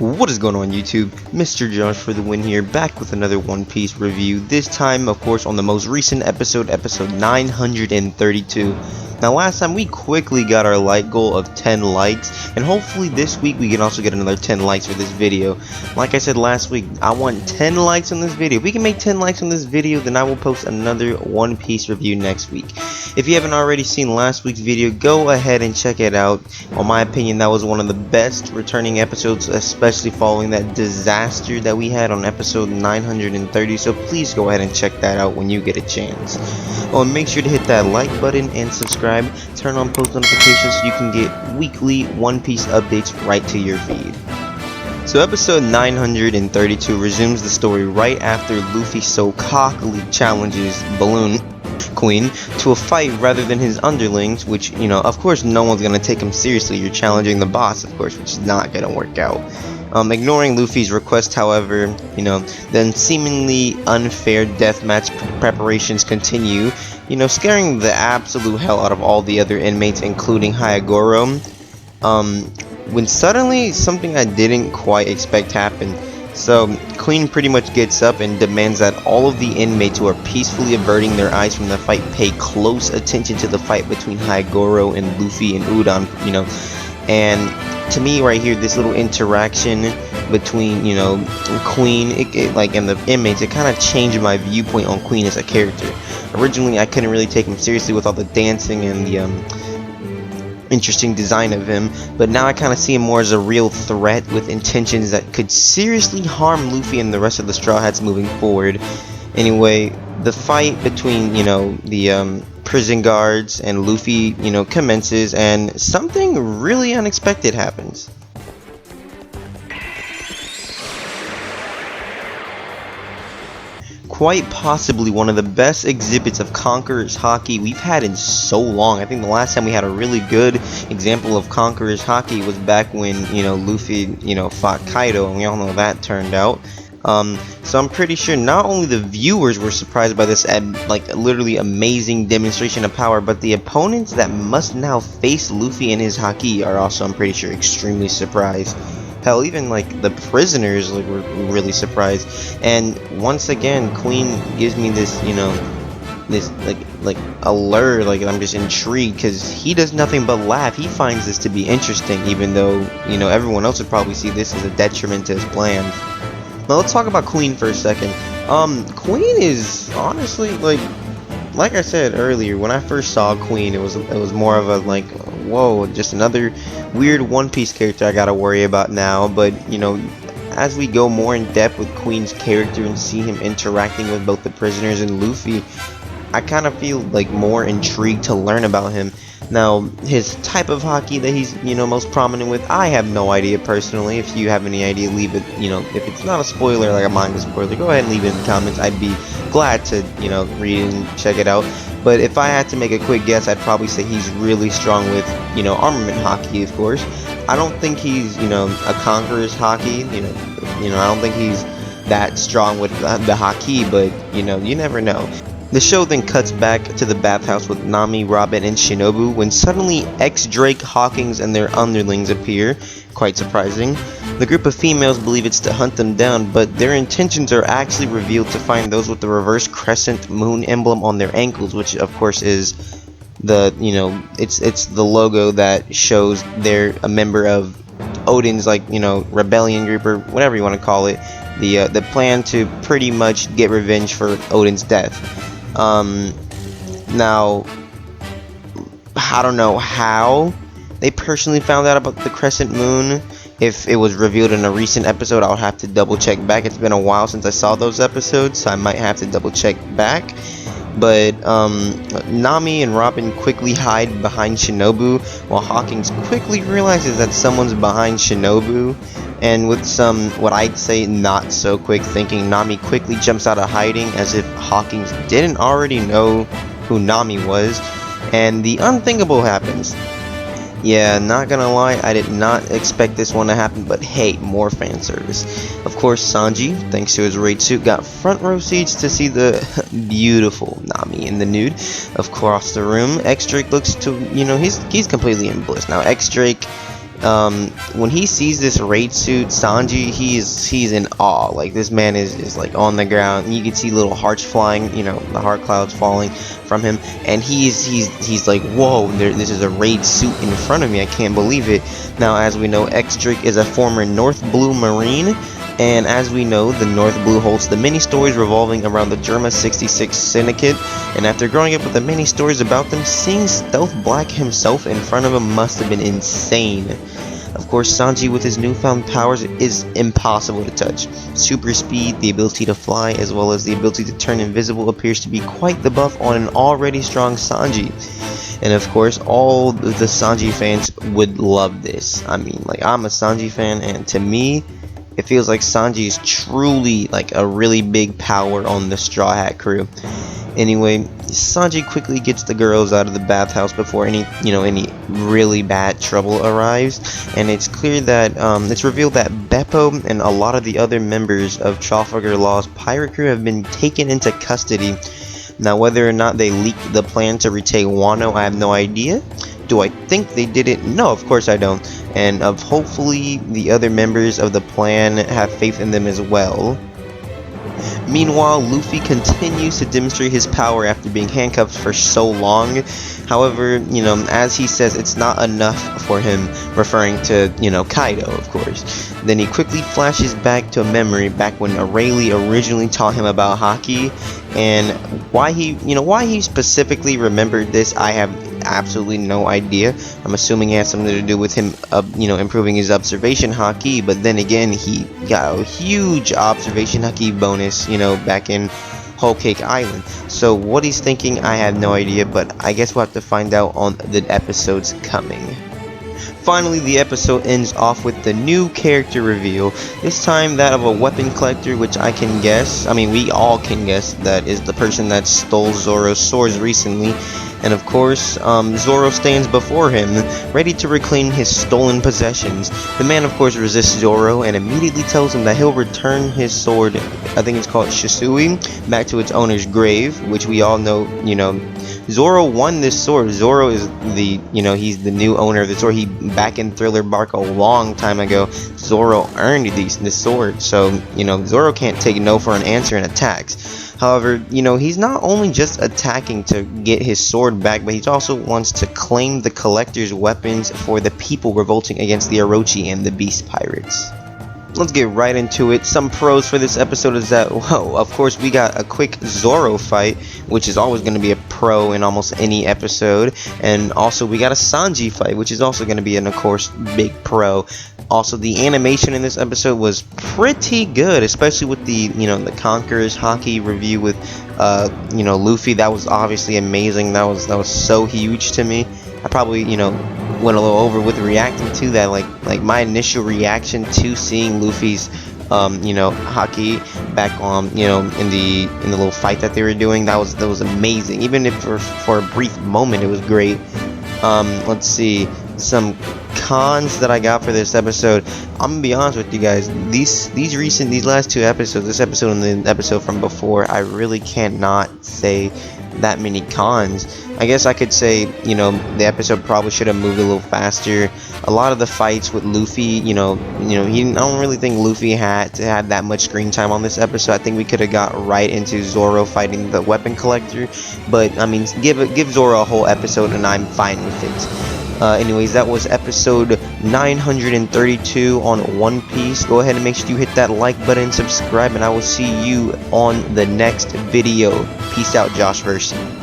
What is going on YouTube? Mr. Josh for the win here, back with another One Piece review, this time of course on the most recent episode 932. Now last time we quickly got our like goal of 10 likes, and hopefully this week we can also get another 10 likes for this video. Like I said last week, I want 10 likes on this video. If we can make 10 likes on this video, then I will post another One Piece review next week. If you haven't already seen last week's video, go ahead and check it out. In my opinion, that was one of the best returning episodes, especially following that disaster that we had on episode 930, so please go ahead and check that out when you get a chance. Oh, and make sure to hit that like button and subscribe. Turn on post notifications so you can get weekly One Piece updates right to your feed. So episode 932 resumes the story right after Luffy so cockily challenges Balloon Queen to a fight rather than his underlings, which, you know, of course no one's gonna take him seriously. You're challenging the boss, of course, which is not gonna work out. Ignoring Luffy's request, however, you know, then seemingly unfair deathmatch preparations continue, you know, scaring the absolute hell out of all the other inmates, including Hyagoro, when suddenly something I didn't quite expect happened. So Queen pretty much gets up and demands that all of the inmates who are peacefully averting their eyes from the fight pay close attention to the fight between Hyagoro and Luffy and Udon, you know. And to me right here, this little interaction between, you know, Queen like and the inmates, it kind of changed my viewpoint on Queen as a character. Originally I couldn't really take him seriously with all the dancing and the interesting design of him, but now I kind of see him more as a real threat with intentions that could seriously harm Luffy and the rest of the Straw Hats moving forward. Anyway, the fight between, you know, the prison guards and Luffy, you know, commences, and something really unexpected happens. Quite possibly one of the best exhibits of Conqueror's Haki we've had in so long. I think the last time we had a really good example of Conqueror's Haki was back when, you know, Luffy, you know, fought Kaido, and we all know how that turned out. So I'm pretty sure not only the viewers were surprised by this like literally amazing demonstration of power, but the opponents that must now face Luffy and his Haki are also, I'm pretty sure, extremely surprised. Hell, even like the prisoners like were really surprised. And once again, Queen gives me this, you know, this like allure, like I'm just intrigued, because he does nothing but laugh. He finds this to be interesting, even though, you know, everyone else would probably see this as a detriment to his plans. Now let's talk about Queen for a second. Queen is honestly, like I said earlier, when I first saw Queen, it was more of a like, whoa, just another weird One Piece character I gotta worry about now. But, you know, as we go more in depth with Queen's character and see him interacting with both the prisoners and Luffy, I kind of feel like more intrigued to learn about him. Now, his type of Haki that he's, you know, most prominent with, I have no idea personally. If you have any idea, leave it, you know, if it's not a spoiler, like a manga spoiler, go ahead and leave it in the comments. I'd be glad to, you know, read it and check it out. But if I had to make a quick guess, I'd probably say he's really strong with, you know, armament Haki, of course. I don't think he's, you know, a Conqueror's Haki, you know, I don't think he's that strong with the Haki, but, you know, you never know. The show then cuts back to the bathhouse with Nami, Robin, and Shinobu when suddenly ex-Drake, Hawkins, and their underlings appear. Quite surprising. The group of females believe it's to hunt them down, but their intentions are actually revealed to find those with the reverse crescent moon emblem on their ankles, which of course is the, you know, it's the logo that shows they're a member of Odin's, like, you know, rebellion group or whatever you want to call it. The plan to pretty much get revenge for Odin's death. Now, I don't know how they personally found out about the crescent moon. If it was revealed in a recent episode, I'll have to double check back. It's been a while since I saw those episodes, so I might have to double check back. But Nami and Robin quickly hide behind Shinobu, while Hawkins quickly realizes that someone's behind Shinobu. And with some, what I'd say, not so quick thinking, Nami quickly jumps out of hiding as if Hawkins didn't already know who Nami was. And the unthinkable happens. Yeah, not gonna lie, I did not expect this one to happen, but hey, more fan service. Of course, Sanji, thanks to his raid suit, got front row seats to see the beautiful Nami in the nude. Across the room, X-Drake looks to, you know, he's completely in bliss. Now, X-Drake when he sees this raid suit, Sanji, he's in awe. Like, this man is like on the ground, and you can see little hearts flying, you know, the heart clouds falling from him, and he's like, whoa, this is a raid suit in front of me. I can't believe it. Now, as we know, X-Drake is a former North Blue Marine. And as we know, the North Blue holds the many stories revolving around the Germa 66 Syndicate, and after growing up with the many stories about them, seeing Stealth Black himself in front of him must have been insane. Of course, Sanji with his newfound powers is impossible to touch. Super speed, the ability to fly, as well as the ability to turn invisible appears to be quite the buff on an already strong Sanji. And of course, all the Sanji fans would love this. I mean, like, I'm a Sanji fan, and to me, it feels like Sanji is truly like a really big power on the Straw Hat crew. Anyway, Sanji quickly gets the girls out of the bathhouse before any really bad trouble arrives, and it's clear that it's revealed that Beppo and a lot of the other members of Trafalgar Law's pirate crew have been taken into custody. Now, whether or not they leaked the plan to retake Wano, I have no idea. Do I think they did it? No, of course I don't. And hopefully the other members of the plan have faith in them as well. Meanwhile, Luffy continues to demonstrate his power after being handcuffed for so long. However, you know, as he says, it's not enough for him, referring to, you know, Kaido, of course. Then he quickly flashes back to a memory back when Rayleigh originally taught him about hockey, and why he specifically remembered this, I have absolutely no idea. I'm assuming it has something to do with him, improving his observation haki. But then again, he got a huge observation haki bonus, back in Whole Cake Island. So what he's thinking, I have no idea. But I guess we'll have to find out on the episodes coming. Finally, the episode ends off with the new character reveal, this time that of a weapon collector, which I can guess, we all can guess, that is the person that stole Zoro's swords recently. And of course, Zoro stands before him, ready to reclaim his stolen possessions. The man, of course, resists Zoro and immediately tells him that he'll return his sword, I think it's called Shisui, back to its owner's grave, which we all know, Zoro won this sword. Zoro is he's the new owner of the sword. Back in Thriller Bark a long time ago, Zoro earned this sword. So, Zoro can't take no for an answer in attacks. However, he's not only just attacking to get his sword back, but he also wants to claim the collector's weapons for the people revolting against the Orochi and the Beast Pirates. Let's get right into it. Some pros for this episode is that, of course, we got a quick Zoro fight, which is always going to be a pro in almost any episode. And also, we got a Sanji fight, which is also going to be, of course, big pro. Also, the animation in this episode was pretty good, especially with the, the Conqueror's Haki review with, Luffy. That was obviously amazing. That was so huge to me. I probably, went a little over with reacting to that. Like my initial reaction to seeing Luffy's, Haki back on, in the little fight that they were doing. That was amazing. Even if for a brief moment, it was great. Let's see some cons that I got for this episode. I'm gonna be honest with you guys. These last two episodes, this episode and the episode from before, I really cannot say that many cons. I guess I could say, the episode probably should have moved a little faster. A lot of the fights with Luffy, I don't really think Luffy had to have that much screen time on this episode. I think we could have got right into Zoro fighting the weapon collector. But give Zoro a whole episode and I'm fine with it. Anyways, that was episode 932 on One Piece. Go ahead and make sure you hit that like button, subscribe, and I will see you on the next video. Peace out, Joshverse.